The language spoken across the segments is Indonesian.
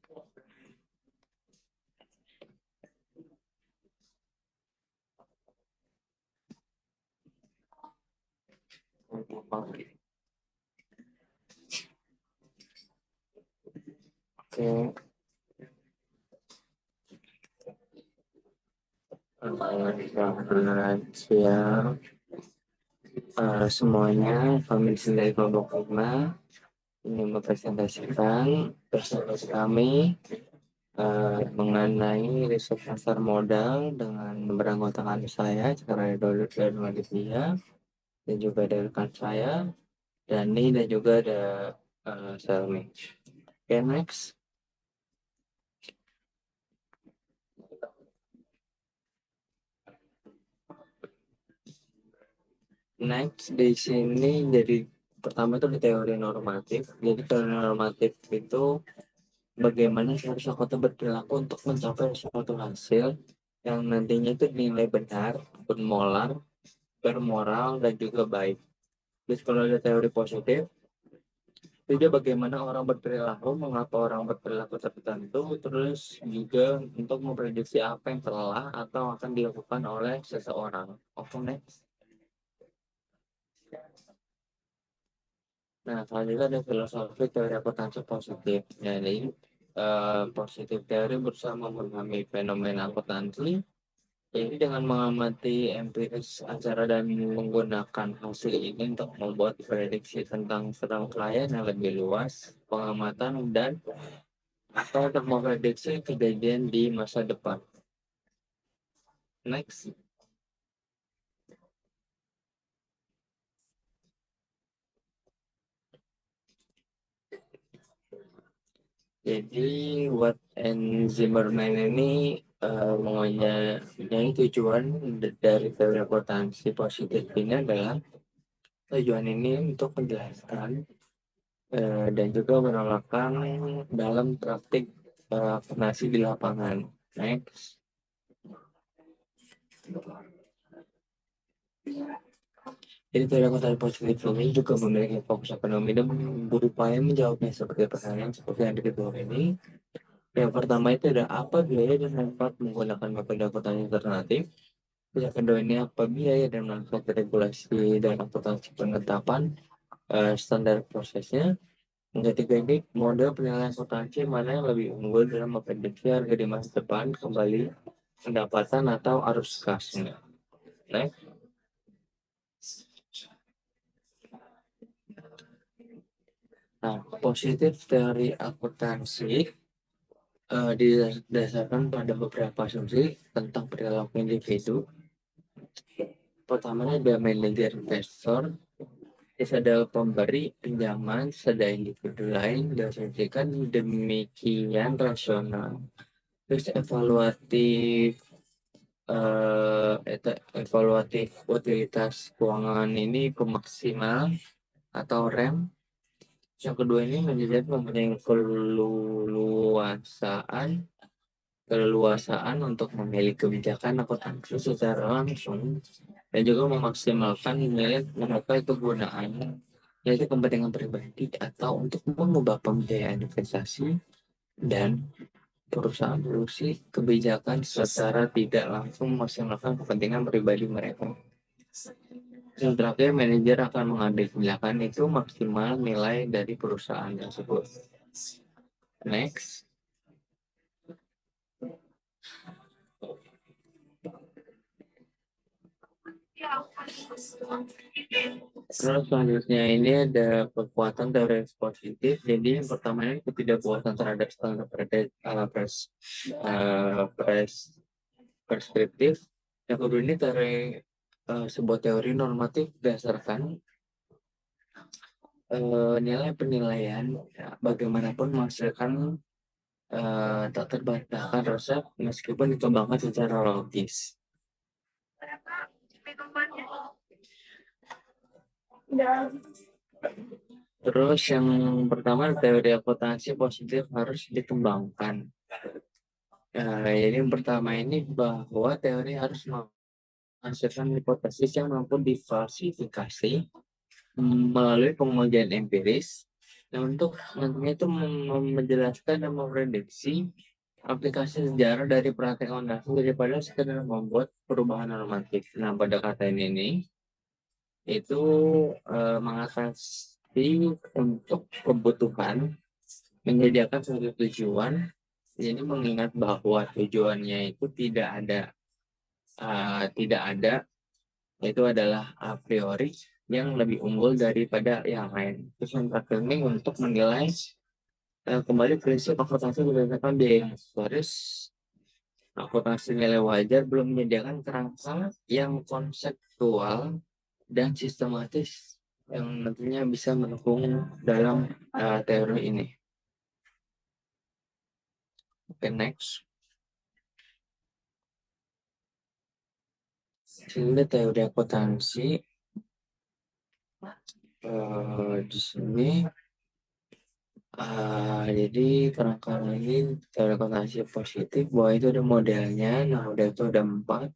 Oke, selamat siang semuanya. Kami di sini dari kelompok 5 ingin mempresentasikan perspektif kami mengenai riset pasar modal dengan beranggotakan saya, secara dan Aditya, dan juga ada rekan saya, Dani, dan juga ada Selmi. Oke, next. Next di sini jadi pertama itu di teori normatif. Jadi teori normatif itu bagaimana seharusnya kota berperilaku untuk mencapai suatu hasil yang nantinya itu dinilai benar, bermolar, bermoral, dan juga baik. Terus kalau ada teori positif, itu bagaimana orang berperilaku, mengapa orang berperilaku tertentu, terus juga untuk memprediksi apa yang telah atau akan dilakukan oleh seseorang. Oke, next. Nah, selanjutnya ada filosofi teori akuntansi positif. Jadi, positif teori berusaha memahami fenomena akuntansi. Jadi, dengan mengamati empiris acara dan menggunakan hasil ini untuk membuat prediksi tentang sedang klien yang lebih luas, pengamatan, dan atau untuk memprediksi kejadian di masa depan. Next. Jadi Watt and Zimmerman ini maunya tujuan dari teori akuntansi positif ini adalah tujuan ini untuk menjelaskan dan juga menolakkan dalam praktik akuntansi di lapangan. Next. Jadi teori akuntansi positif ini juga memiliki fokus ekonomi dan berupaya menjawabnya seperti pertanyaan seperti yang di kedua ini. Yang pertama itu ada apa biaya dan manfaat menggunakan metode akuntansi alternatif. Yang kedua ini apa biaya dan manfaat regulasi dan akuntansi penetapan standar prosesnya. Yang ketiga ini model penilaian akuntansi mana yang lebih unggul dalam memprediksi harga di masa depan, kembali pendapatan atau arus kasnya. Next. Nah, positif teori akuntansi didasarkan pada beberapa asumsi tentang perilaku individu. Pertamanya ada manajer investor, terus ada pemberi pinjaman, ada individu lain, diasumsikan demikian rasional. Terus evaluatif utilitas keuangan ini pemaksimal atau REM. Yang kedua ini manajer mempunyai keleluasaan untuk memilih kebijakan akuntansi secara langsung dan juga memaksimalkan nilai memakai kegunaan, yaitu kepentingan pribadi atau untuk mengubah pembiayaan investasi dan perusahaan produksi kebijakan secara tidak langsung memaksimalkan kepentingan pribadi mereka. Yang terakhir, manajer akan mengambil tindakan itu maksimal nilai dari perusahaan tersebut. Next. Terus selanjutnya ini ada kekuatan teori positif. Jadi yang pertama ini ketidakpuasan terhadap standar preskriptif. Yang kedua ini sebuah teori normatif berdasarkan nilai penilaian, ya, bagaimanapun menghasilkan tak terbantahkan resep meskipun dikembangkan secara logis. Terus yang pertama teori akuntansi positif harus dikembangkan. Jadi yang pertama ini bahwa teori harus menghasilkan hipotesis yang mampu diversifikasi melalui pengujian empiris Nah, untuk nantinya itu menjelaskan dan memprediksi aplikasi sejarah dari praktek fondasi daripada sekedar membuat perubahan normatif. Nah, pada kata ini itu mengatasi untuk kebutuhan menyediakan suatu tujuan. Jadi mengingat bahwa tujuannya itu tidak ada, itu adalah a priori yang lebih unggul daripada yang lain. Terus yang terakhir ini untuk menilai kembali prinsip akuntansi berdasarkan biaya historis. Akuntansi nilai wajar belum menyediakan kerangka yang konseptual dan sistematis yang nantinya bisa mendukung dalam teori ini. Oke, next. Ini teori akuntansi. Di sini jadi kerangka ini teori akuntansi positif bahwa itu ada modelnya. Nah, model itu ada 4.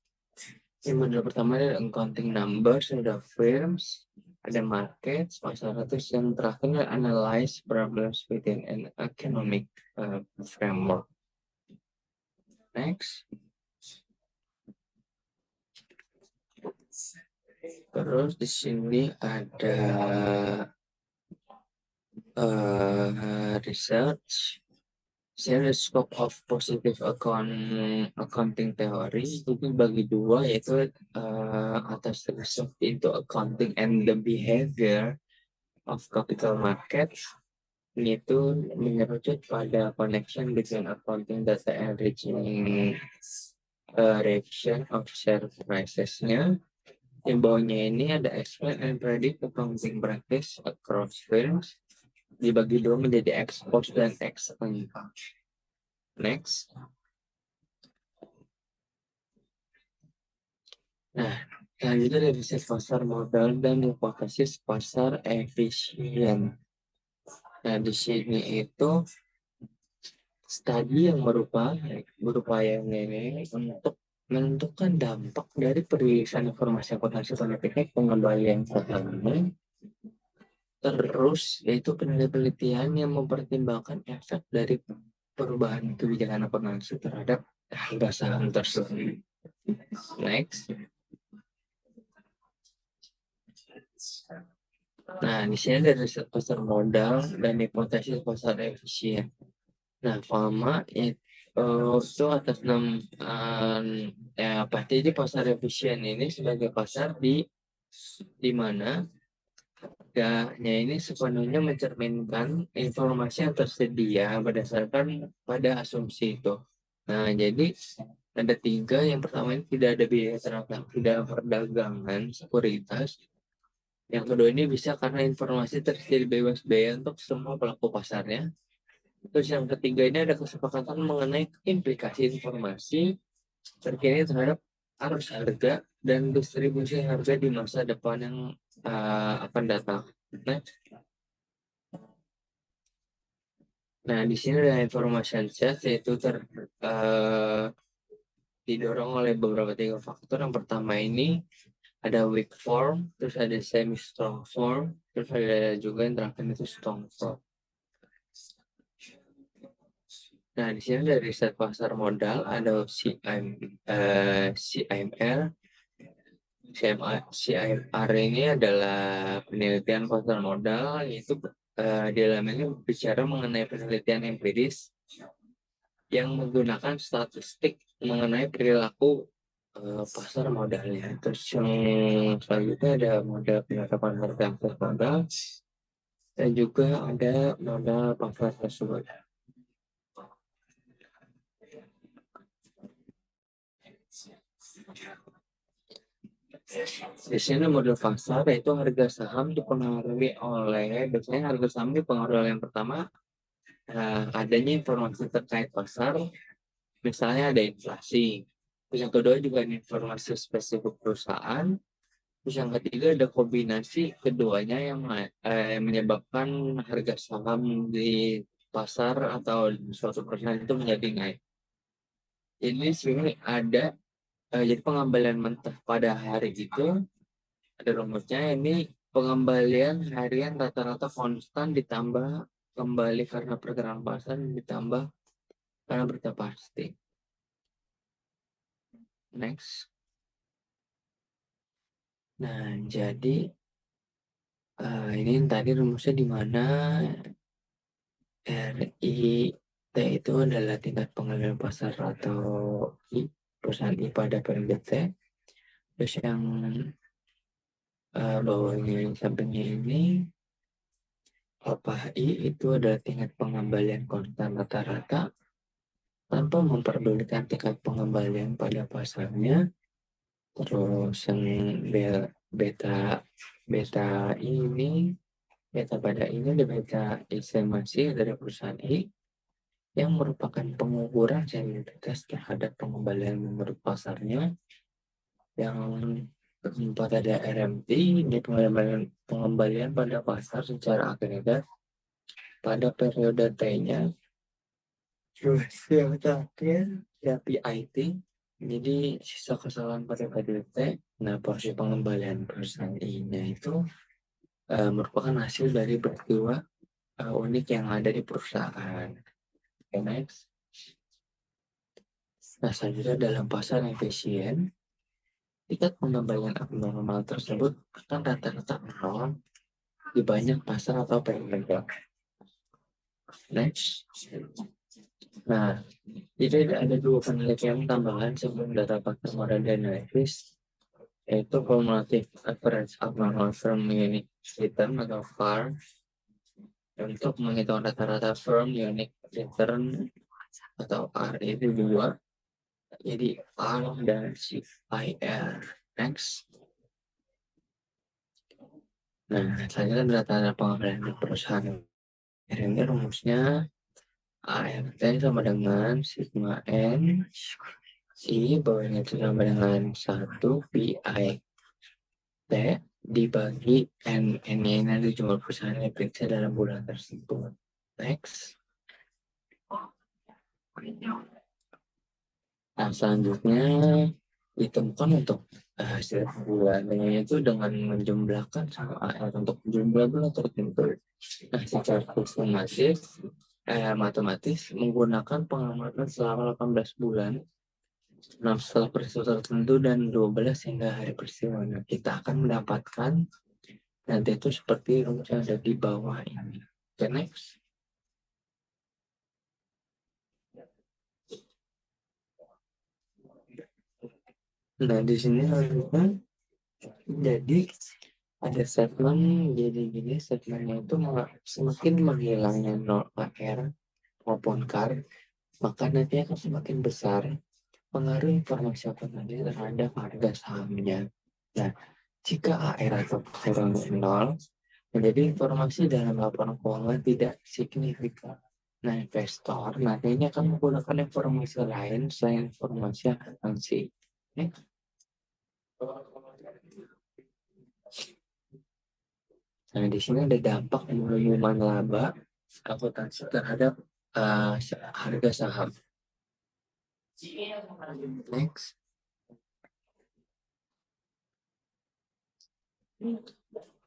Yang model pertama ada accounting numbers, ada firms, ada market, pasar, terus yang terakhir ada analyze problems within an economic framework. Next. Terus di sini ada research. Share the scope of positive accounting theory itu bagi 2, yaitu atas research into accounting and the behavior of capital market. Ini itu mengerucut pada connection between accounting data and reaching reaction of share prices-nya. Yang bawahnya ini ada explain and predict accounting practice across firms, dibagi 2 menjadi ex post dan ex ante. Next. Nah, selanjutnya dari riset pasar modal dan hipotesis pasar efisien. Nah, di sini itu studi yang berupaya ini untuk menentukan dampak dari perilisan informasi akuntansi politik pengembalian keuangan. Terus yaitu penelitian yang mempertimbangkan efek dari perubahan kebijakan akuntansi terhadap harga saham tersebut. Next. Nah, di sini ada riset pasar modal dan hipotesis pasar efisien. Nah, FAMA itu atas nama jadi pasar efisien ini sebagai pasar di mana harganya ini sepenuhnya mencerminkan informasi yang tersedia berdasarkan pada asumsi itu. Nah, jadi ada 3. Yang pertama ini tidak ada biaya transaksi dalam perdagangan sekuritas. Yang kedua ini bisa karena informasi tersedia bebas biaya untuk semua pelaku pasarnya. Terus yang ketiga ini ada kesepakatan mengenai implikasi informasi terkini terhadap arus harga dan distribusi harga di masa depan yang akan datang. Nah, di sini ada information set, yaitu didorong oleh beberapa 3 faktor. Yang pertama ini ada weak form, terus ada semi strong form, terus ada juga yang terakhir itu strong form. Nah, di sini ada riset pasar modal, ada CIMR. CIMR ini adalah penelitian pasar modal, yaitu di dalamnya bicara mengenai penelitian empiris yang menggunakan statistik mengenai perilaku pasar modalnya. Terus yang selanjutnya ada model penerapan harga modal dan juga ada modal pasar tersebut. Di sini model pasar yaitu harga saham dipengaruhi oleh, biasanya harga saham dipengaruhi oleh yang pertama adanya informasi terkait pasar, misalnya ada inflasi. Terus yang kedua juga ada informasi spesifik perusahaan. Terus yang ketiga ada kombinasi keduanya yang menyebabkan harga saham di pasar atau suatu perusahaan itu menjadi naik. Jadi sebenarnya jadi pengembalian mentah pada hari itu ada rumusnya ini Pengembalian harian rata-rata konstan ditambah kembali karena pergerakan pasar ditambah karena berita pasti. Next. Nah, jadi ini tadi rumusnya di mana RIT itu adalah tingkat pengendalian pasar atau perusahaan I pada periode T. Terus yang bawahnya yang sampingnya ini I itu adalah tingkat pengembalian konstan rata-rata tanpa memperdulikan tingkat pengembalian pada pasarnya. Terus yang beta beta ini beta pada ini ada beta estimasi dari perusahaan I yang merupakan pengukuran sensitivitas terhadap pengembalian menurut pasarnya. Yang keempat ada RMT, ini pengembalian pada pasar secara agregat pada periode T-nya. Terus yang terakhir ya PIT, jadi sisa kesalahan pada periode T. Nah, porsi pengembalian perusahaan I-nya itu merupakan hasil dari peristiwa unik yang ada di perusahaan. Okay, next. Nah, selanjutnya dalam pasar efisien, tingkat pengembalian abnormal tersebut akan rata-rata nol di banyak pasar atau periode. Next. Nah, jadi ada dua penelitian tambahan sebelum data faktor modal dan analisis, yaitu kumulatif average abnormal firm unit return atau FAR untuk menghitung rata-rata firm unit return atau R itu dua, jadi R dan CIR. Next. Nah, selanjutnya rata-rata pengembalian perusahaan. Ini rumusnya ART sama dengan sigma N I bawahnya itu sama dengan 1 PI T dibagi N. N-nya ini ada jumlah perusahaan yang diperiksa dalam bulan tersebut. Next. Nah, selanjutnya ditemukan untuk hasil bulannya itu dengan menjumlahkan sama AR untuk jumlah bulan tertentu. Nah, secara sistematis matematis menggunakan pengamatan selama 18 bulan. Nah, setelah peristiwa tertentu dan 12 hingga hari peristiwa. Nah, kita akan mendapatkan nanti itu seperti rumus yang ada di bawah ini. Okay, next. Nah, di sini lanjutnya jadi ada statement, jadi gini statementnya itu semakin menghilangnya nol AR maupun CAR, maka nanti akan semakin besar pengaruh informasi akuntansi terhadap harga sahamnya. Nah, jika AR atau kurang nol, menjadi informasi dalam laporan keuangan tidak signifikan. Nah, investor nantinya akan menggunakan informasi lain selain informasi akuntansi. Nah, di sini ada dampak pengumuman laba akuntansi terhadap harga saham. Next.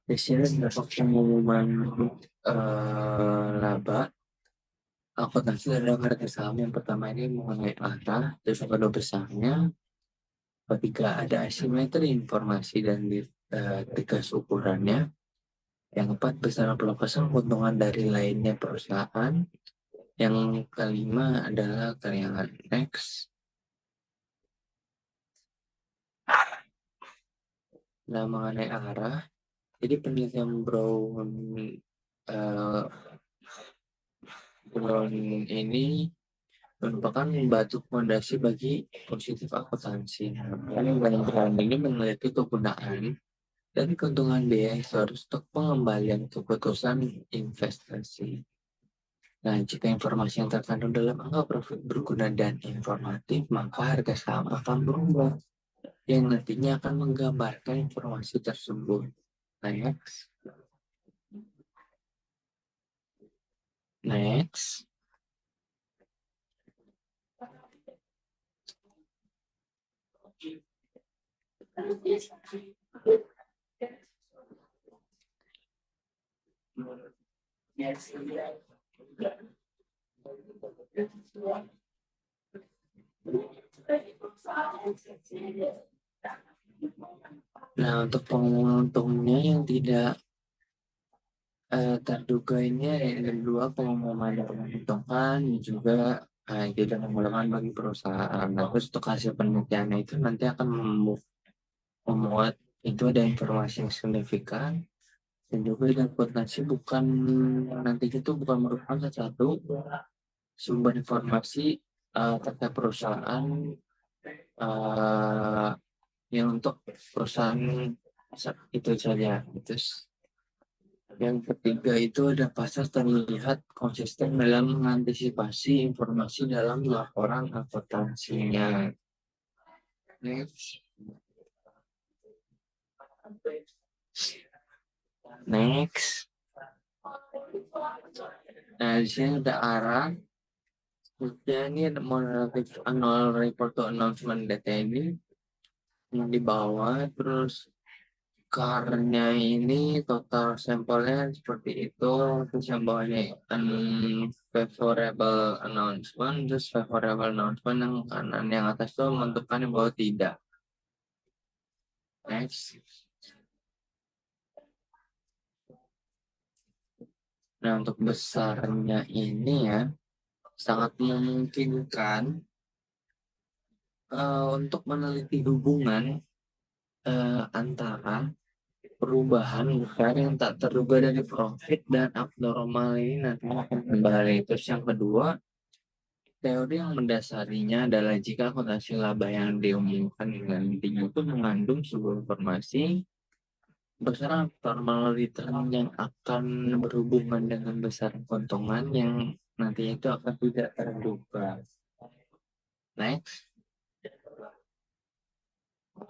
Di sini dampak pengumuman laba akuntansi terhadap harga saham. Yang pertama ini mengenai arah, terus yang kedua besarnya. Ketiga ada asimetri informasi dan tegas ukurannya. Yang keempat besaran pelepasan keuntungan dari lainnya perusahaan. Yang kelima adalah karyangan. Next. Nah, mengenai arah, jadi penelitian Brown ini merupakan batu fondasi bagi positif akuntansi. Brown ini meneliti kegunaan dan keuntungan biaya historis untuk pengembalian keputusan investasi. Nah, jika informasi yang terkandung dalam angka profit berguna dan informatif, maka harga saham akan berubah yang nantinya akan menggambarkan informasi tersebut. Next. Next. Nah, untuk penguntungnya yang tidak terduga ini yang kedua pengumuman yang menguntungkan juga tidak menguntungkan bagi perusahaan. Nah, terus untuk hasil penelitiannya itu nanti akan memuat itu ada informasi yang signifikan dan juga dan potensi bukan nanti itu bukan merupakan satu sumber informasi terkait perusahaan uh, yang untuk perusahaan itu saja. Terus yang ketiga itu ada pasar terlihat konsisten dalam mengantisipasi informasi dalam laporan akuntansinya. Next, next. Nah, di sini ada arah. Kemudian ini ada annual report to announcement data ini yang di bawah. Terus karnya ini total sampelnya seperti itu. Terus yang bawahnya unfavorable announcement. Terus favorable announcement yang kanan. Yang atas itu menentukan yang bawah tidak. Next. Nah, untuk besarnya ini ya, sangat memungkinkan untuk meneliti hubungan antara perubahan besar yang tak terduga dari profit dan abnormal ini nantinya akan kembali. Terus yang kedua, teori yang mendasarinya adalah jika akuntansi laba yang diumumkan dengan tinggi itu mengandung sebuah informasi besar abnormal return yang akan berhubungan dengan besar keuntungan yang nantinya itu akan tidak terduga. Next.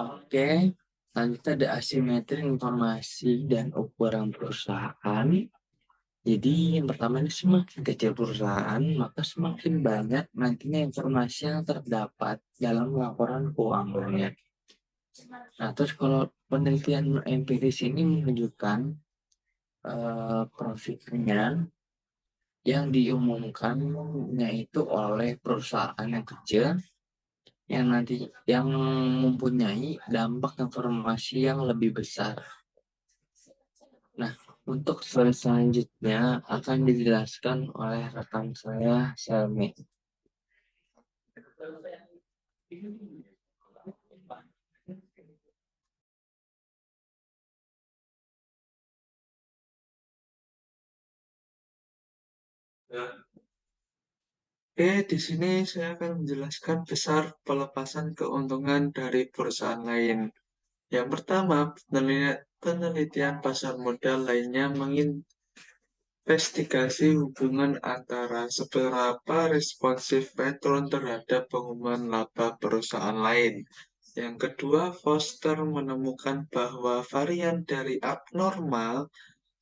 Oke, lanjut ada asimetri informasi dan ukuran perusahaan. Jadi yang pertama ini semakin kecil perusahaan, maka semakin banyak nantinya informasi yang terdapat dalam laporan keuangannya. Nah, terus kalau penelitian empiris ini menunjukkan profitnya yang diumumkannya itu oleh perusahaan yang kecil yang nanti yang mempunyai dampak informasi yang lebih besar. Nah, untuk slide selanjutnya akan dijelaskan oleh rekan saya, Selmi. Oke, di sini saya akan menjelaskan besar pelepasan keuntungan dari perusahaan lain. Yang pertama, penelitian pasar modal lainnya menginvestigasi hubungan antara seberapa responsif Petron terhadap pengumuman laba perusahaan lain. Yang kedua, Foster menemukan bahwa varian dari abnormal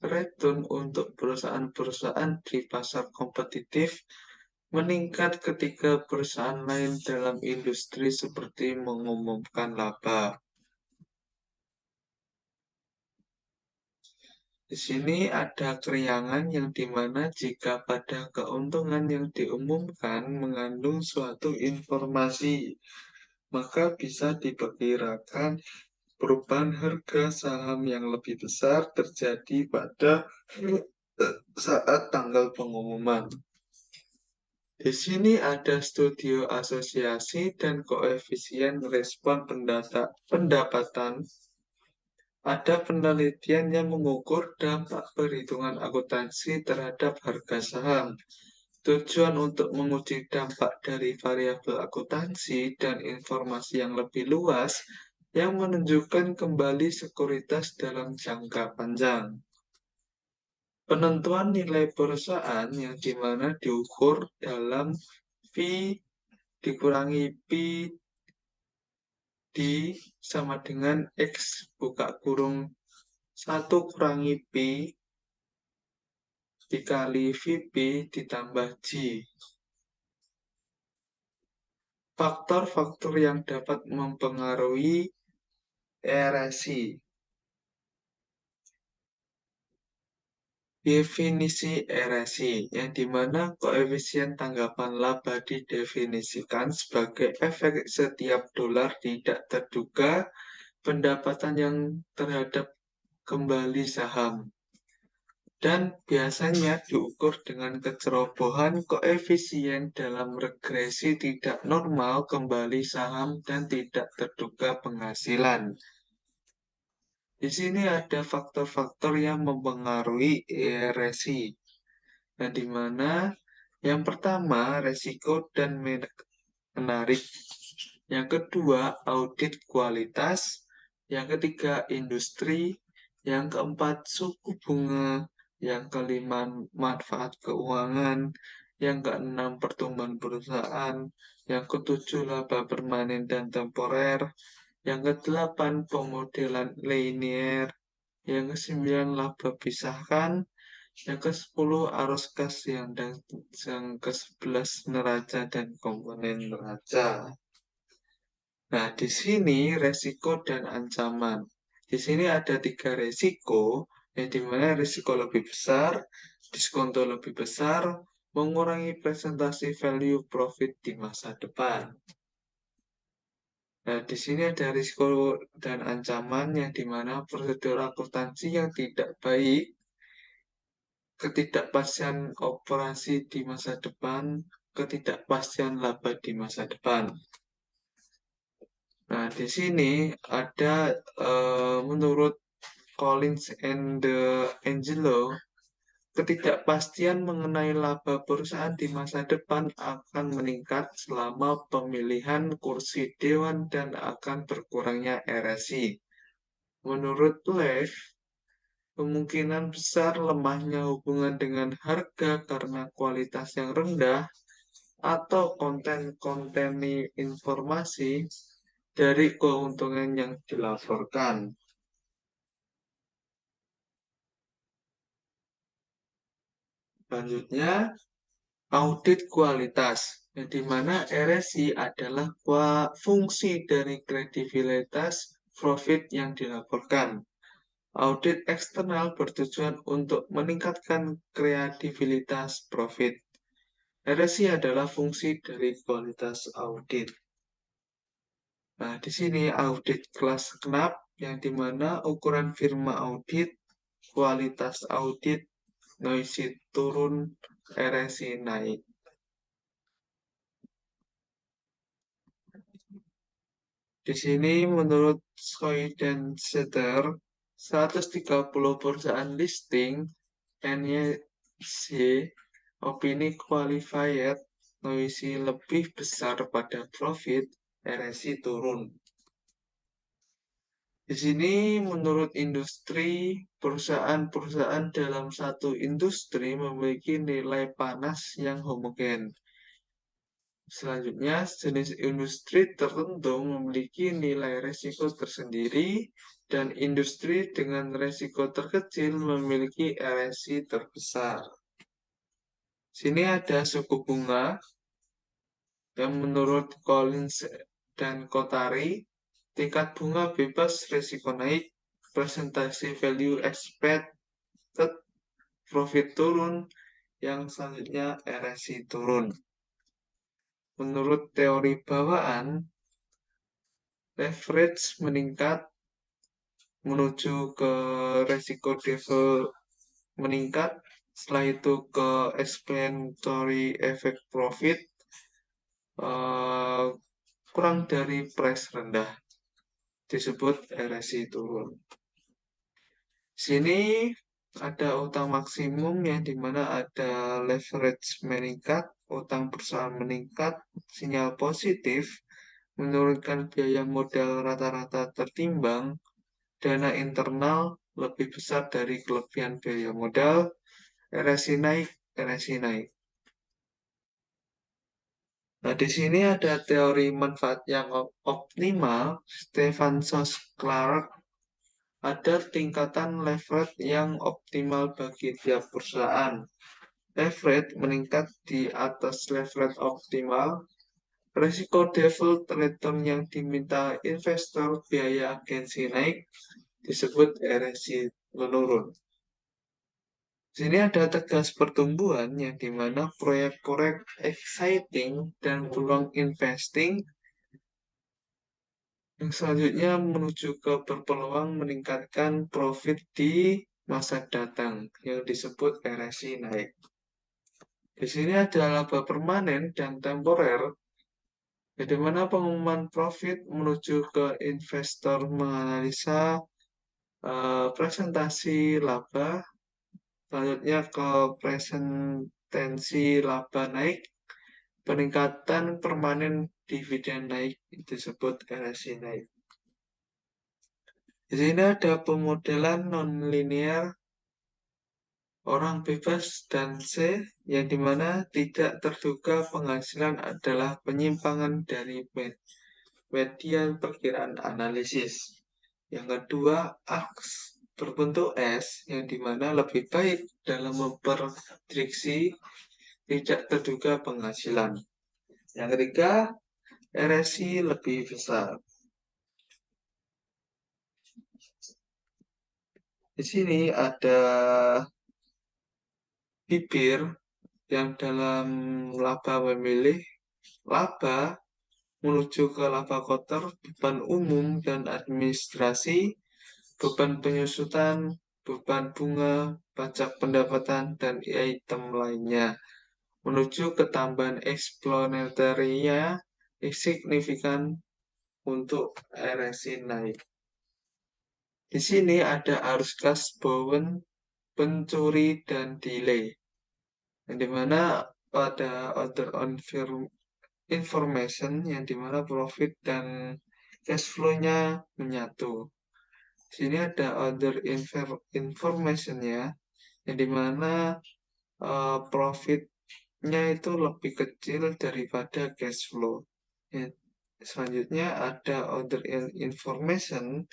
return untuk perusahaan-perusahaan di pasar kompetitif meningkat ketika perusahaan lain dalam industri seperti mengumumkan laba. Di sini ada keriangan yang dimana jika pada keuntungan yang diumumkan mengandung suatu informasi, maka bisa diperkirakan perubahan harga saham yang lebih besar terjadi pada saat tanggal pengumuman. Di sini ada studio asosiasi dan koefisien respon pendapatan. Ada penelitian yang mengukur dampak perhitungan akuntansi terhadap harga saham. Tujuan untuk menguji dampak dari variabel akuntansi dan informasi yang lebih luas yang menunjukkan kembali sekuritas dalam jangka panjang. Penentuan nilai perusahaan yang dimana diukur dalam V dikurangi P sama dengan X buka kurung 1 kurangi P dikali VP ditambah G. Faktor-faktor yang dapat mempengaruhi RSI. Definisi RSI, yang dimana koefisien tanggapan laba didefinisikan sebagai efek setiap dolar tidak terduga pendapatan yang terhadap kembali saham. Dan biasanya diukur dengan kecerobohan koefisien dalam regresi tidak normal kembali saham dan tidak terduga penghasilan. Di sini ada faktor-faktor yang mempengaruhi RSI. Nah, di mana yang pertama resiko dan menarik, yang kedua audit kualitas, yang ketiga industri, yang keempat suku bunga, yang kelima manfaat keuangan, yang keenam pertumbuhan perusahaan, yang ketujuh laba permanen dan temporer, yang kedelapan pemodelan linear, yang kesembilan laba pisahkan, yang ke-10 arus kas dan yang ke-11 neraca dan komponen neraca. Nah, di sini resiko dan ancaman. Di sini ada 3 resiko, yang dimana resiko lebih besar, diskonto lebih besar, mengurangi presentasi value profit di masa depan. Nah, di sini ada risiko dan ancaman yang dimana prosedur akuntansi yang tidak baik, ketidakpastian operasi di masa depan, ketidakpastian laba di masa depan. Nah, di sini ada menurut Collins and Angelo, ketidakpastian mengenai laba perusahaan di masa depan akan meningkat selama pemilihan kursi dewan dan akan berkurangnya RSI. Menurut Lev, kemungkinan besar lemahnya hubungan dengan harga karena kualitas yang rendah atau konten-konten informasi dari keuntungan yang dilaporkan. Selanjutnya, audit kualitas, yang dimana RSI adalah fungsi dari kredibilitas profit yang dilaporkan. Audit eksternal bertujuan untuk meningkatkan kredibilitas profit. RSI adalah fungsi dari kualitas audit. Nah, di sini audit kelas genap, yang dimana ukuran firma audit, kualitas audit, noisy turun, RSI naik. Di sini menurut Choi dan Setter, 130 perusahaan listing NYC opini qualified noisy lebih besar pada profit, RSI turun. Di sini menurut industri, perusahaan-perusahaan dalam satu industri memiliki nilai panas yang homogen. Selanjutnya, jenis industri tertentu memiliki nilai resiko tersendiri dan industri dengan resiko terkecil memiliki RSI terbesar. Sini ada suku bunga yang menurut Collins dan Kotari, tingkat bunga bebas resiko naik, presentasi value expected, profit turun, yang selanjutnya RSI turun. Menurut teori bawaan, leverage meningkat menuju ke resiko default meningkat, setelah itu ke explanatory effect profit, kurang dari price rendah, disebut RSI turun. Sini ada utang maksimum yang dimana ada leverage meningkat, utang perusahaan meningkat, sinyal positif, menurunkan biaya modal rata-rata tertimbang, dana internal lebih besar dari kelebihan biaya modal, RSI naik, RSI naik. Nah, di sini ada teori manfaat yang optimal, Stephenson Clark, ada tingkatan leverage yang optimal bagi tiap perusahaan. Leverage meningkat di atas leverage optimal, resiko default return yang diminta investor biaya agensi naik, disebut RSI menurun. Sini ada tegas pertumbuhan yang dimana proyek-proyek exciting dan peluang investing yang selanjutnya menuju ke berpeluang meningkatkan profit di masa datang yang disebut RSI naik. Di sini ada laba permanen dan temporer, di mana pengumuman profit menuju ke investor menganalisa presentasi laba, selanjutnya ke presentasi laba naik, peningkatan permanen dividen naik, disebut RSI naik. Di sini ada pemodelan non-linear orang bebas dan C, yang dimana tidak terduga penghasilan adalah penyimpangan dari median perkiraan analisis. Yang kedua, AKS berbentuk S, yang dimana lebih baik dalam memprediksi tidak terduga penghasilan. Yang ketiga, RSI lebih besar. Di sini ada bibir yang dalam laba memilih laba menuju ke laba kotor, beban umum dan administrasi, beban penyusutan, beban bunga, pajak pendapatan, dan item lainnya, menuju ke tambahan eksploratoria signifikan untuk RSI naik. Di sini ada arus kas bowen, pencuri, dan delay, yang dimana pada order on information, yang dimana profit dan cash flow-nya menyatu. Sini ada other information-nya, yang dimana profitnya itu lebih kecil daripada cash flow. Ya, selanjutnya ada other information,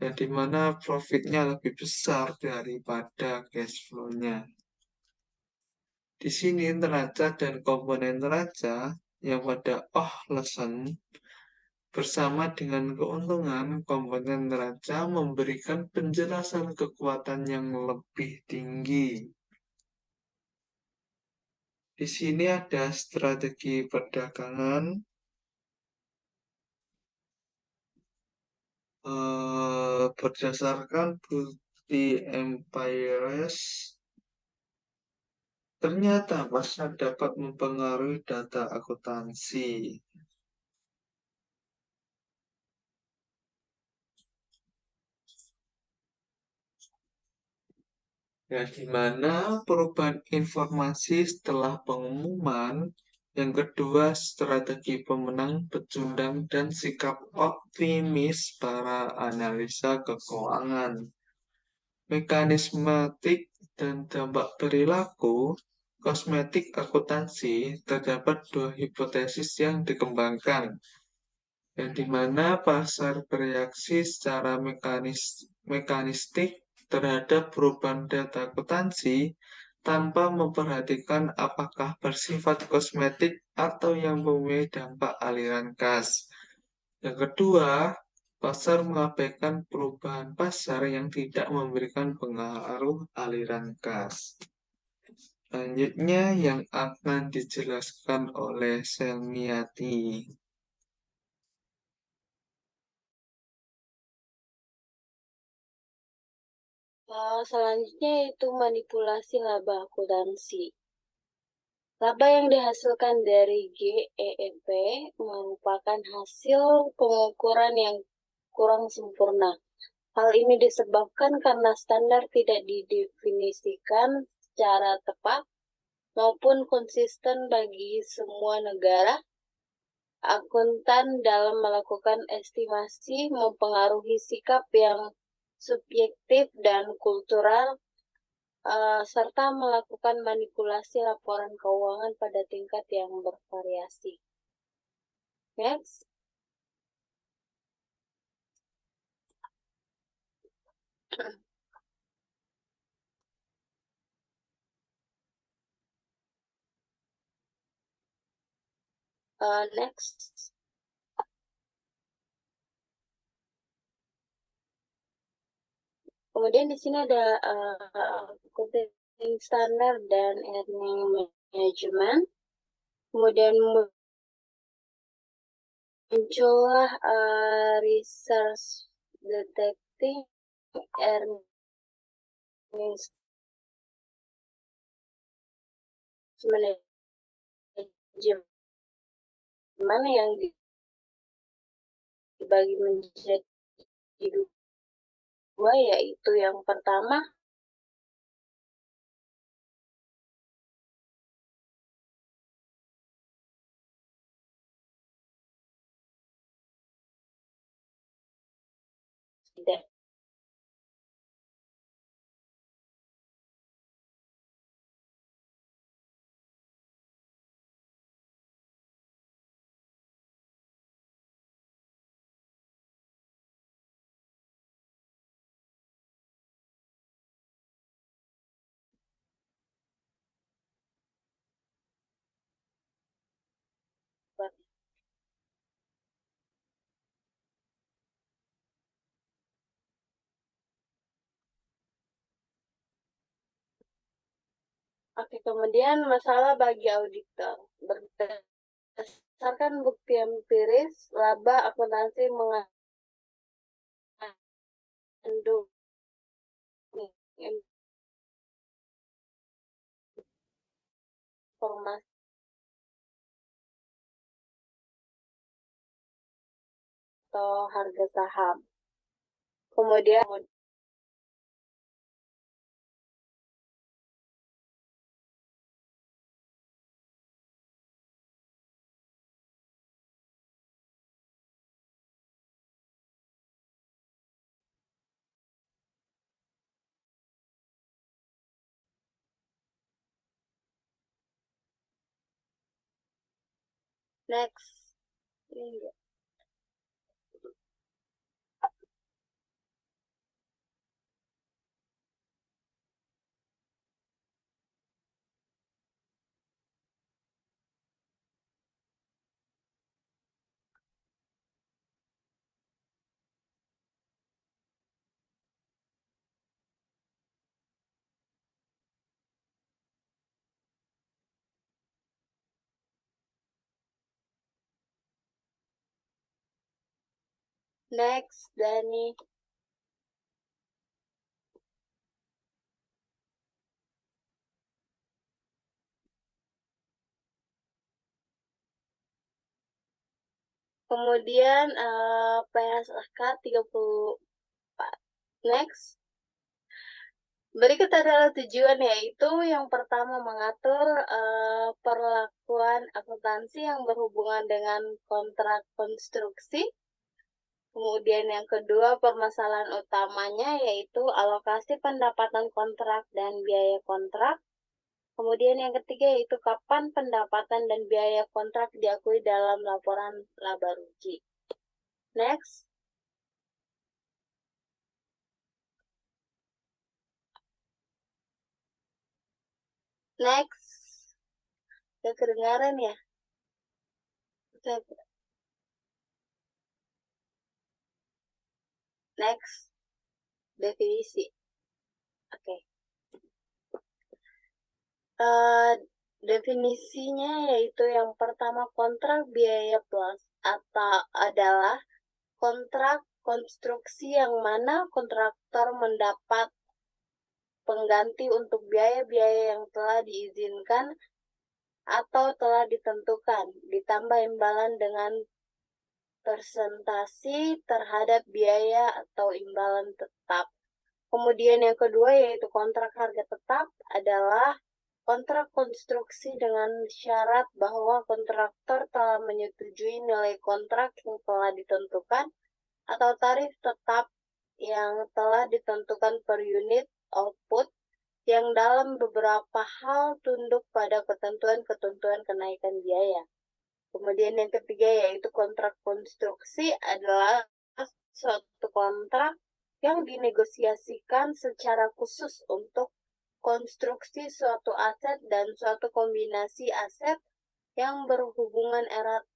yang dimana profitnya lebih besar daripada cash flow-nya. Di sini neraca dan komponen neraca yang pada lesson bersama dengan keuntungan komponen neraca memberikan penjelasan kekuatan yang lebih tinggi. Di sini ada strategi perdagangan, berdasarkan bukti empiris. Ternyata pasar dapat mempengaruhi data akuntansi. Ya, di mana perubahan informasi setelah pengumuman, yang kedua strategi pemenang pecundang dan sikap optimis para analisa keuangan. Mekanismatik dan dampak perilaku kosmetik akuntansi, terdapat dua hipotesis yang dikembangkan, yang dimana pasar bereaksi secara mekanistik terhadap perubahan data akuntansi tanpa memperhatikan apakah bersifat kosmetik atau yang mempunyai dampak aliran kas. Yang kedua, pasar mengabaikan perubahan pasar yang tidak memberikan pengaruh aliran kas. Selanjutnya yang akan dijelaskan oleh Selmiati. Selanjutnya itu manipulasi laba akuntansi. Laba yang dihasilkan dari GAAP merupakan hasil pengukuran yang kurang sempurna. Hal ini disebabkan karena standar tidak didefinisikan secara tepat maupun konsisten bagi semua negara. Akuntan dalam melakukan estimasi mempengaruhi sikap yang subjektif dan kultural, serta melakukan manipulasi laporan keuangan pada tingkat yang bervariasi. Next. Next. Kemudian di sini ada kode standard dan earning management. Kemudian muncullah research detecting earnings management yang dibagi menjadi dua, yaitu yang pertama tidak. Oke, kemudian masalah bagi auditor. Berdasarkan bukti empiris, laba akuntansi mengandung informasi atau harga saham. Kemudian next. Next, Dani. Kemudian PSK 34. Next. Berikut adalah tujuan, yaitu yang pertama mengatur perlakuan akuntansi yang berhubungan dengan kontrak konstruksi. Kemudian yang kedua, permasalahan utamanya yaitu alokasi pendapatan kontrak dan biaya kontrak. Kemudian yang ketiga yaitu kapan pendapatan dan biaya kontrak diakui dalam laporan laba rugi. Next. Next. Udah kedengaran ya? Next. Definisi. Oke. Definisinya yaitu yang pertama, kontrak biaya plus atau adalah kontrak konstruksi yang mana kontraktor mendapat pengganti untuk biaya-biaya yang telah diizinkan atau telah ditentukan, ditambah imbalan dengan persentasi terhadap biaya atau imbalan tetap. Kemudian yang kedua yaitu kontrak harga tetap adalah kontrak konstruksi dengan syarat bahwa kontraktor telah menyetujui nilai kontrak yang telah ditentukan atau tarif tetap yang telah ditentukan per unit output yang dalam beberapa hal tunduk pada ketentuan-ketentuan kenaikan biaya. Kemudian yang ketiga yaitu kontrak konstruksi adalah suatu kontrak yang dinegosiasikan secara khusus untuk konstruksi suatu aset dan suatu kombinasi aset yang berhubungan erat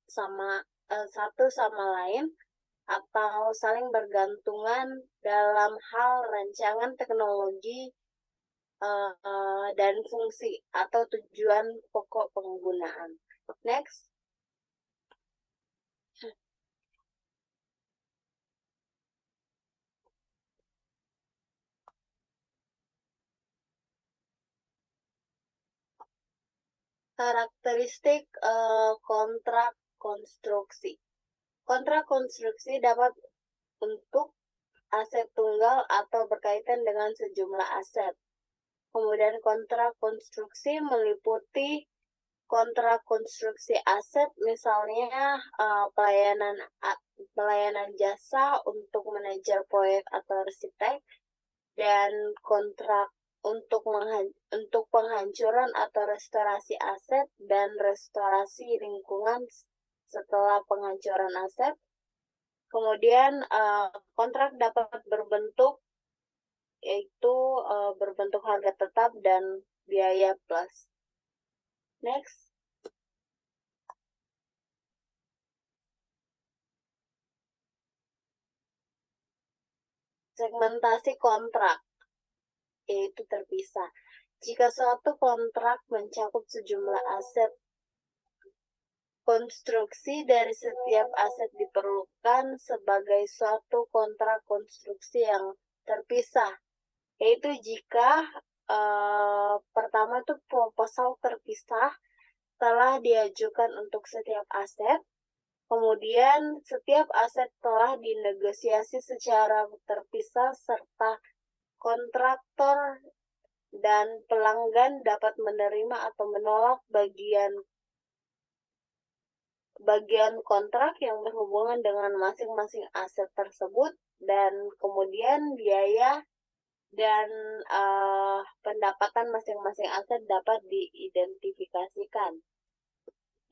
satu sama lain atau saling bergantungan dalam hal rancangan teknologi dan fungsi atau tujuan pokok penggunaan. Next. Karakteristik kontrak konstruksi. Kontrak konstruksi dapat untuk aset tunggal atau berkaitan dengan sejumlah aset. Kemudian kontrak konstruksi meliputi kontrak konstruksi aset, misalnya pelayanan jasa untuk manajer proyek atau arsitek, dan kontrak untuk penghancuran atau restorasi aset dan restorasi lingkungan setelah penghancuran aset. Kemudian kontrak dapat berbentuk yaitu berbentuk harga tetap dan biaya plus. Next. Segmentasi kontrak yaitu terpisah. Jika suatu kontrak mencakup sejumlah aset, konstruksi dari setiap aset diperlukan sebagai suatu kontrak konstruksi yang terpisah, yaitu jika pertama itu proposal terpisah telah diajukan untuk setiap aset, kemudian setiap aset telah dinegosiasi secara terpisah serta kontraktor dan pelanggan dapat menerima atau menolak bagian kontrak yang berhubungan dengan masing-masing aset tersebut, dan kemudian biaya dan pendapatan masing-masing aset dapat diidentifikasikan.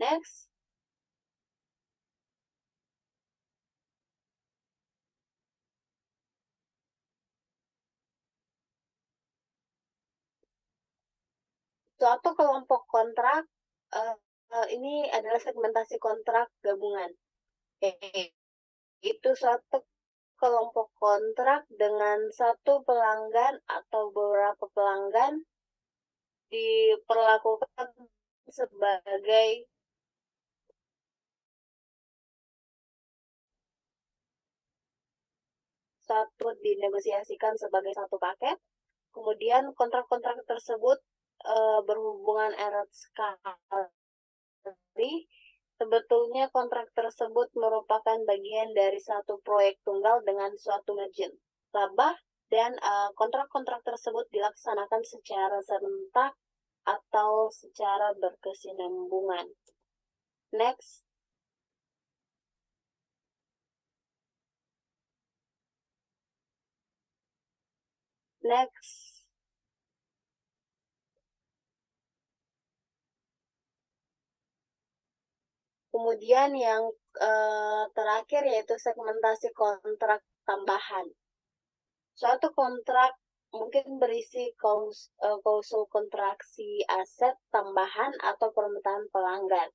Next. Suatu kelompok kontrak, ini adalah segmentasi kontrak gabungan. Itu suatu kelompok kontrak dengan satu pelanggan atau beberapa pelanggan diperlakukan sebagai dinegosiasikan sebagai satu paket. Kemudian kontrak-kontrak tersebut berhubungan erat sekali. Sebetulnya kontrak tersebut merupakan bagian dari satu proyek tunggal dengan suatu margin laba, dan kontrak-kontrak tersebut dilaksanakan secara serentak atau secara berkesinambungan. Next. Next. Kemudian yang terakhir yaitu segmentasi kontrak tambahan. Suatu kontrak mungkin berisi klausul kontraksi aset tambahan atau permintaan pelanggan.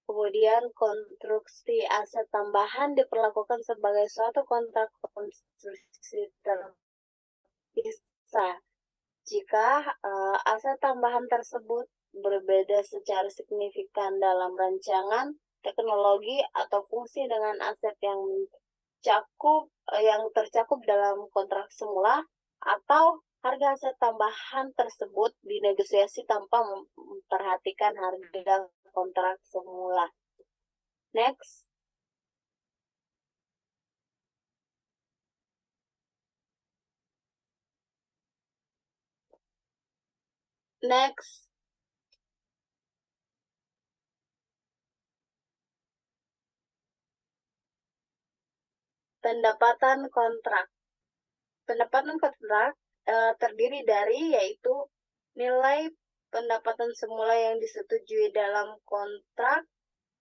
Kemudian konstruksi aset tambahan diperlakukan sebagai suatu kontrak konstruksi terpisah jika aset tambahan tersebut berbeda secara signifikan dalam rancangan, teknologi, atau fungsi dengan aset yang tercakup dalam kontrak semula, atau harga aset tambahan tersebut dinegosiasi tanpa memperhatikan harga kontrak semula. Next. Next. Pendapatan kontrak. Pendapatan kontrak terdiri dari yaitu nilai pendapatan semula yang disetujui dalam kontrak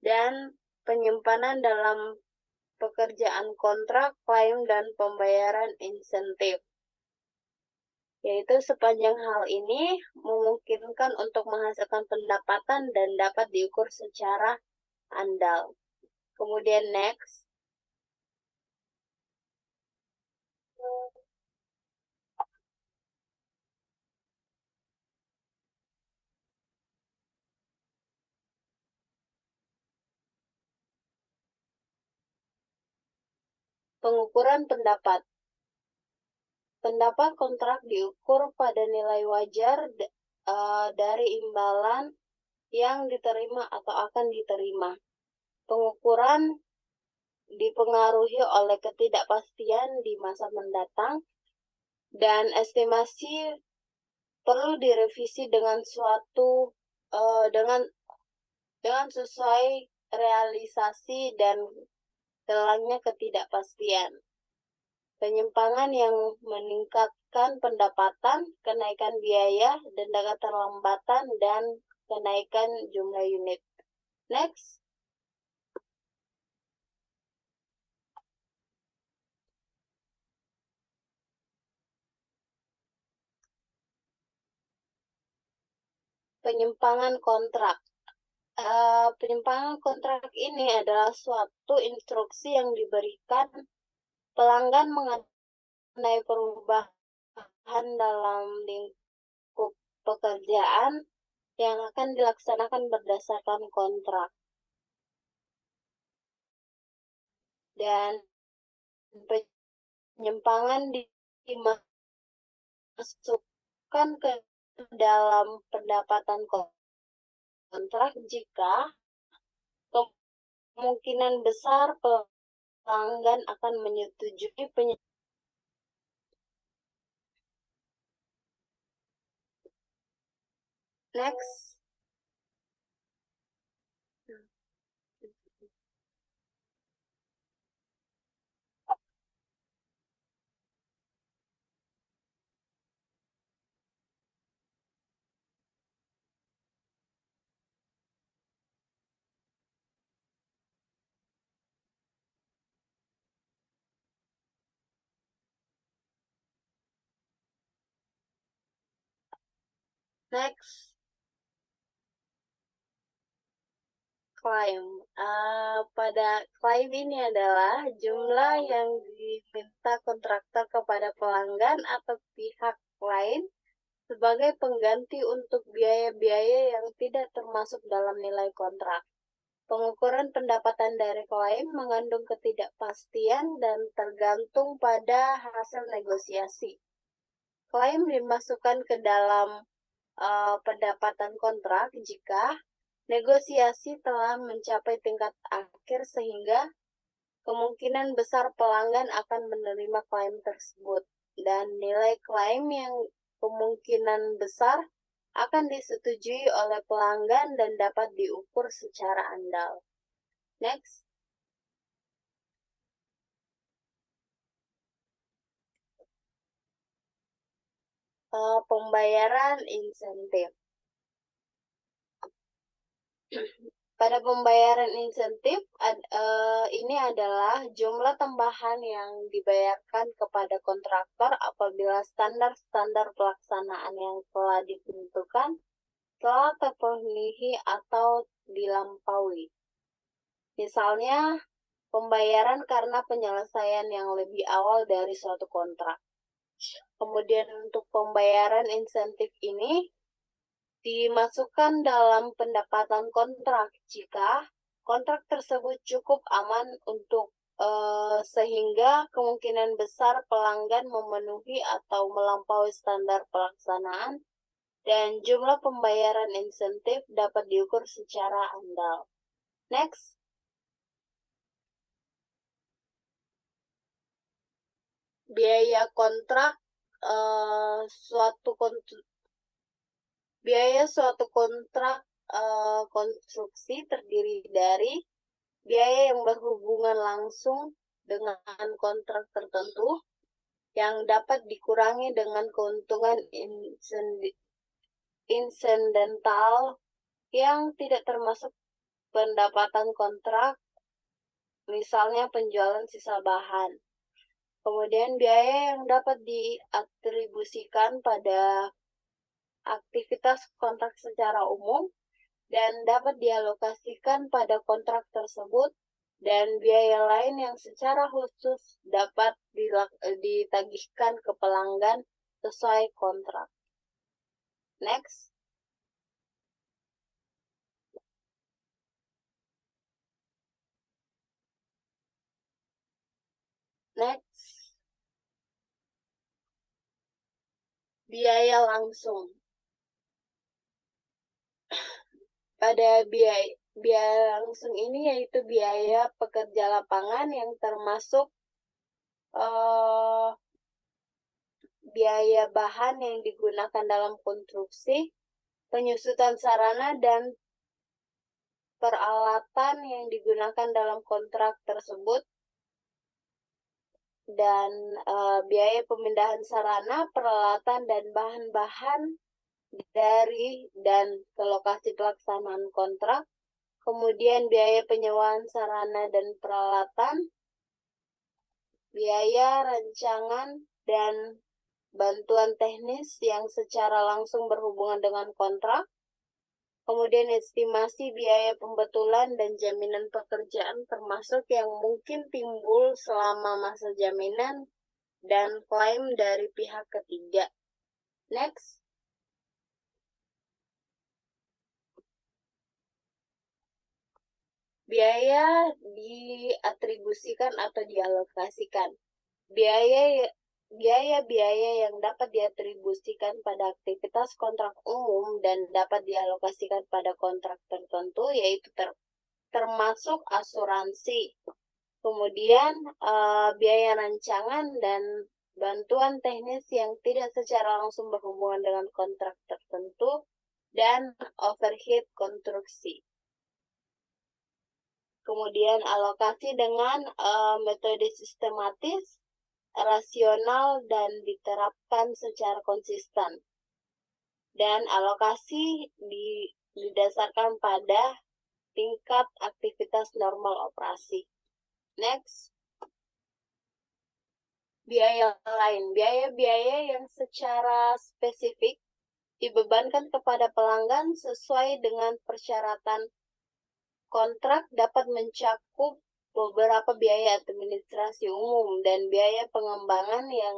dan penyimpanan dalam pekerjaan kontrak, klaim, dan pembayaran insentif. Yaitu sepanjang hal ini memungkinkan untuk menghasilkan pendapatan dan dapat diukur secara andal. Kemudian next. Pengukuran pendapat. Pendapat kontrak diukur pada nilai wajar dari imbalan yang diterima atau akan diterima. Pengukuran dipengaruhi oleh ketidakpastian di masa mendatang dan estimasi perlu direvisi dengan sesuai realisasi dan hilangnya ketidakpastian. Penyimpangan yang meningkatkan pendapatan, kenaikan biaya, denda keterlambatan, dan kenaikan jumlah unit. Next. Penyimpangan kontrak. Penyimpangan kontrak ini adalah suatu instruksi yang diberikan pelanggan mengenai perubahan dalam lingkup pekerjaan yang akan dilaksanakan berdasarkan kontrak. Dan penyimpangan dimasukkan ke dalam pendapatan kontrak jika kemungkinan besar pelanggan akan menyetujui Next. Next. Klaim. Pada klaim ini adalah jumlah yang diminta kontraktor kepada pelanggan atau pihak lain sebagai pengganti untuk biaya-biaya yang tidak termasuk dalam nilai kontrak. Pengukuran pendapatan dari klaim mengandung ketidakpastian dan tergantung pada hasil negosiasi. Klaim dimasukkan ke dalam pendapatan kontrak jika negosiasi telah mencapai tingkat akhir sehingga kemungkinan besar pelanggan akan menerima klaim tersebut dan nilai klaim yang kemungkinan besar akan disetujui oleh pelanggan dan dapat diukur secara andal. Next. Pembayaran insentif. Pada pembayaran insentif, ini adalah jumlah tambahan yang dibayarkan kepada kontraktor apabila standar-standar pelaksanaan yang telah ditentukan telah terpenuhi atau dilampaui. Misalnya, pembayaran karena penyelesaian yang lebih awal dari suatu kontrak. Kemudian untuk pembayaran insentif ini dimasukkan dalam pendapatan kontrak jika kontrak tersebut cukup aman untuk sehingga kemungkinan besar pelanggan memenuhi atau melampaui standar pelaksanaan dan jumlah pembayaran insentif dapat diukur secara andal. Next. Biaya kontrak suatu kontrak konstruksi terdiri dari biaya yang berhubungan langsung dengan kontrak tertentu yang dapat dikurangi dengan keuntungan insidental yang tidak termasuk pendapatan kontrak, misalnya penjualan sisa bahan. Kemudian biaya yang dapat diatribusikan pada aktivitas kontrak secara umum dan dapat dialokasikan pada kontrak tersebut dan biaya lain yang secara khusus dapat ditagihkan ke pelanggan sesuai kontrak. Next. biaya langsung. Pada biaya langsung ini yaitu biaya pekerja lapangan yang termasuk biaya bahan yang digunakan dalam konstruksi, penyusutan sarana dan peralatan yang digunakan dalam kontrak tersebut, dan biaya pemindahan sarana, peralatan, dan bahan-bahan dari dan ke lokasi pelaksanaan kontrak, kemudian biaya penyewaan sarana dan peralatan, biaya rancangan dan bantuan teknis yang secara langsung berhubungan dengan kontrak, kemudian estimasi biaya pembetulan dan jaminan pekerjaan termasuk yang mungkin timbul selama masa jaminan dan klaim dari pihak ketiga. Next. Biaya diatribusikan atau dialokasikan. Biaya-biaya yang dapat diatribusikan pada aktivitas kontrak umum dan dapat dialokasikan pada kontrak tertentu yaitu termasuk asuransi. Kemudian biaya rancangan dan bantuan teknis yang tidak secara langsung berhubungan dengan kontrak tertentu dan overhead konstruksi. Kemudian alokasi dengan metode sistematis, rasional, dan diterapkan secara konsisten. Dan alokasi didasarkan pada tingkat aktivitas normal operasi. Next. Biaya lain. Biaya-biaya yang secara spesifik dibebankan kepada pelanggan sesuai dengan persyaratan kontrak dapat mencakup beberapa biaya administrasi umum dan biaya pengembangan yang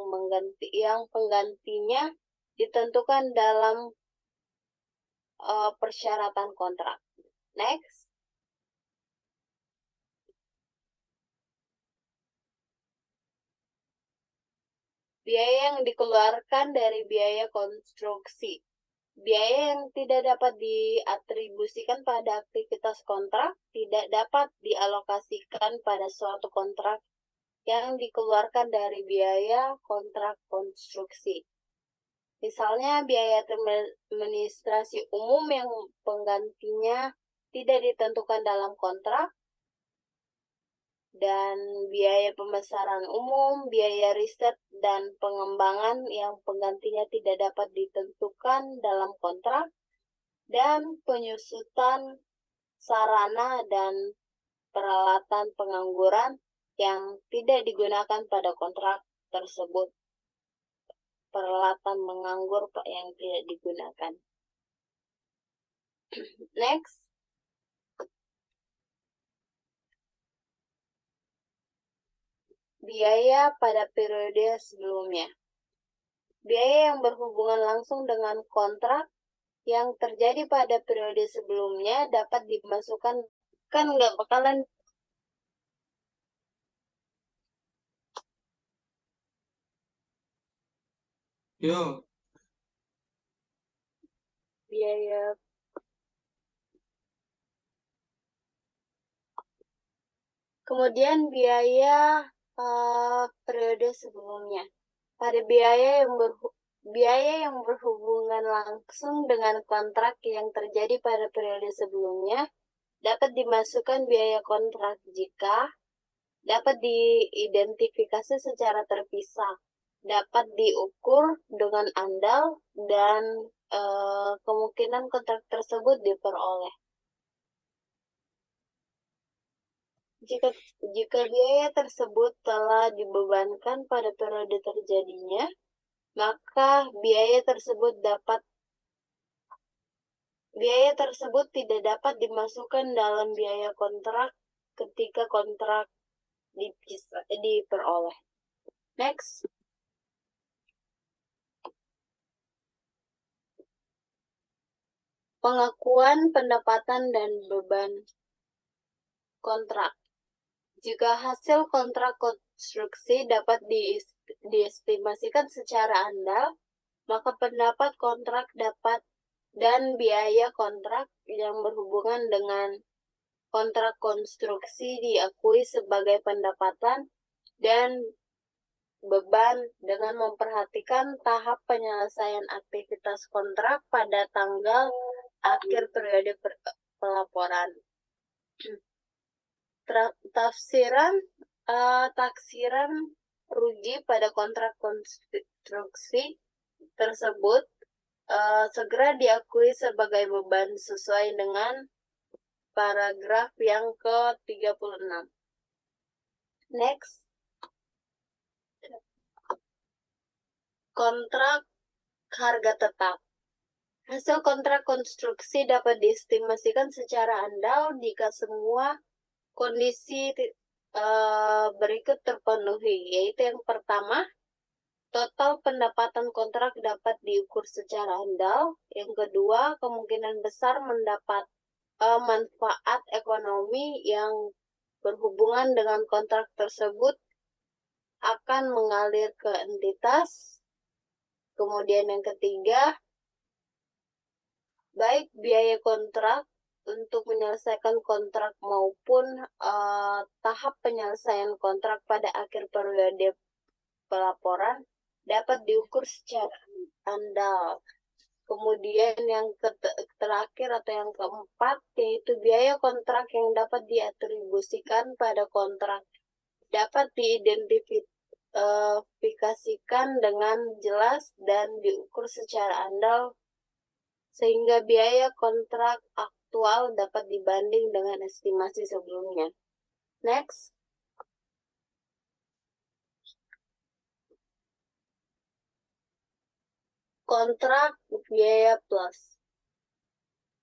penggantinya ditentukan dalam persyaratan kontrak. Next. Biaya yang dikeluarkan dari biaya konstruksi. Biaya yang tidak dapat diatribusikan pada aktivitas kontrak tidak dapat dialokasikan pada suatu kontrak yang dikeluarkan dari biaya kontrak konstruksi. Misalnya biaya administrasi umum yang penggantinya tidak ditentukan dalam kontrak, dan biaya pembesaran umum, biaya riset dan pengembangan yang penggantinya tidak dapat ditentukan dalam kontrak, dan penyusutan sarana dan peralatan pengangguran yang tidak digunakan pada kontrak tersebut. Peralatan menganggur yang tidak digunakan. Next. Biaya pada periode sebelumnya. Biaya yang berhubungan langsung dengan kontrak yang terjadi pada periode sebelumnya dapat dimasukkan, kan nggak bakalan Yo, biaya kemudian biaya periode sebelumnya. Pada biaya yang berhubungan langsung dengan kontrak yang terjadi pada periode sebelumnya dapat dimasukkan biaya kontrak jika dapat diidentifikasi secara terpisah, dapat diukur dengan andal, dan kemungkinan kontrak tersebut diperoleh. Jika biaya tersebut telah dibebankan pada periode terjadinya, maka biaya tersebut tidak dapat dimasukkan dalam biaya kontrak ketika kontrak diperoleh. Next. Pengakuan pendapatan dan beban kontrak. Jika hasil kontrak konstruksi dapat diestimasikan secara andal, maka pendapat kontrak dapat dan biaya kontrak yang berhubungan dengan kontrak konstruksi diakui sebagai pendapatan dan beban dengan memperhatikan tahap penyelesaian aktivitas kontrak pada tanggal akhir periode pelaporan. Taksiran rugi pada kontrak konstruksi tersebut segera diakui sebagai beban sesuai dengan paragraf yang ke-36. Next. Kontrak harga tetap. Hasil kontrak konstruksi dapat diestimasikan secara andal jika semua kondisi berikut terpenuhi, yaitu yang pertama, total pendapatan kontrak dapat diukur secara andal. Yang kedua, kemungkinan besar mendapat manfaat ekonomi yang berhubungan dengan kontrak tersebut akan mengalir ke entitas. Kemudian yang ketiga, baik biaya kontrak untuk menyelesaikan kontrak maupun tahap penyelesaian kontrak pada akhir periode pelaporan dapat diukur secara andal. Kemudian yang terakhir atau yang keempat, yaitu biaya kontrak yang dapat diatribusikan pada kontrak dapat diidentifikasikan dengan jelas dan diukur secara andal sehingga biaya kontrak aktual dapat dibanding dengan estimasi sebelumnya. Next. Kontrak biaya plus.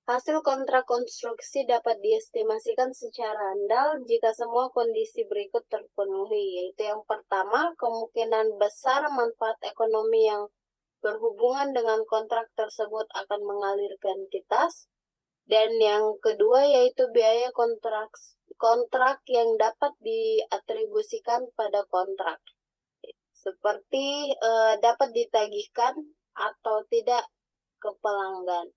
Hasil kontrak konstruksi dapat diestimasikan secara andal jika semua kondisi berikut terpenuhi, yaitu yang pertama, kemungkinan besar manfaat ekonomi yang berhubungan dengan kontrak tersebut akan mengalir ke entitas, dan yang kedua yaitu biaya kontrak yang dapat diatribusikan pada kontrak, seperti dapat ditagihkan atau tidak ke pelanggan,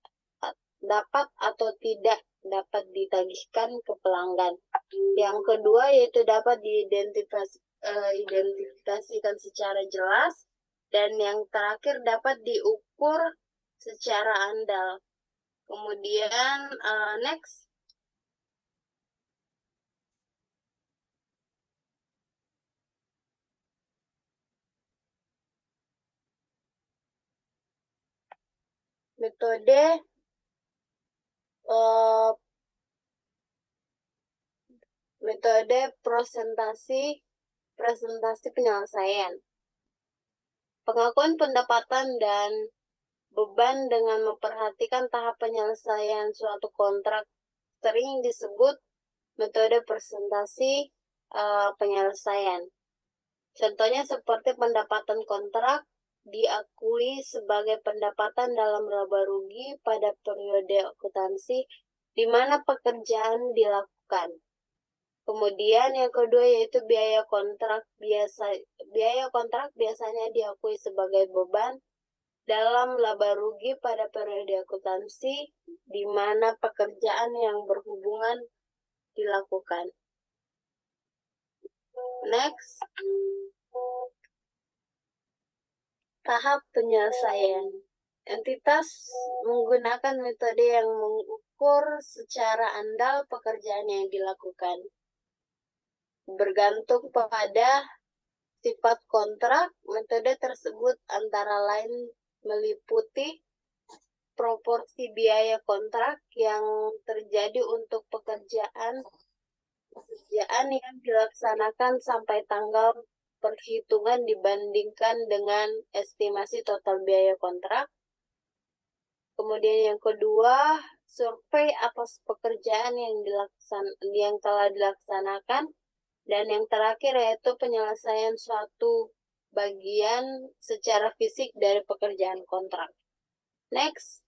dapat atau tidak dapat ditagihkan ke pelanggan. Yang kedua yaitu dapat diidentifikasikan secara jelas, dan yang terakhir dapat diukur secara andal. Kemudian next. Metode presentasi penyelesaian. Pengakuan pendapatan dan beban dengan memperhatikan tahap penyelesaian suatu kontrak sering disebut metode presentasi penyelesaian. Contohnya seperti pendapatan kontrak diakui sebagai pendapatan dalam laba rugi pada periode akuntansi di mana pekerjaan dilakukan. Kemudian yang kedua yaitu biaya kontrak biasanya diakui sebagai beban dalam laba rugi pada periode akuntansi di mana pekerjaan yang berhubungan dilakukan. Next. Tahap penyelesaian. Entitas menggunakan metode yang mengukur secara andal pekerjaan yang dilakukan. Bergantung pada sifat kontrak, metode tersebut antara lain meliputi proporsi biaya kontrak yang terjadi untuk pekerjaan yang dilaksanakan sampai tanggal perhitungan dibandingkan dengan estimasi total biaya kontrak. Kemudian yang kedua, survei atas pekerjaan yang telah dilaksanakan. Dan yang terakhir yaitu penyelesaian suatu bagian secara fisik dari pekerjaan kontrak. Next.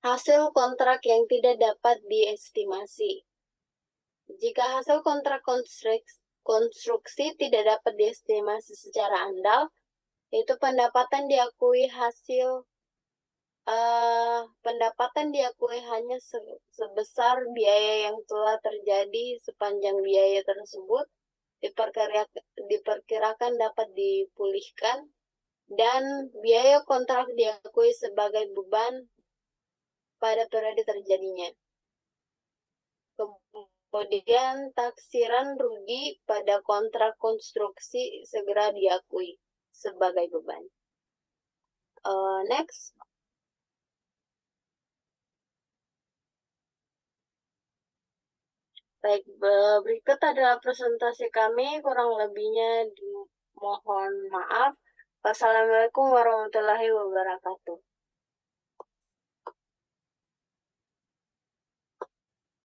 Hasil kontrak yang tidak dapat diestimasi. Jika hasil kontrak konstruksi tidak dapat diestimasi secara andal, yaitu pendapatan diakui hanya sebesar biaya yang telah terjadi sepanjang biaya tersebut diperkirakan dapat dipulihkan, dan biaya kontrak diakui sebagai beban pada periode terjadinya. Kemudian taksiran rugi pada kontrak konstruksi segera diakui sebagai beban. Next. Baik, berikut adalah presentasi kami, kurang lebihnya dimohon maaf. Wassalamualaikum warahmatullahi wabarakatuh.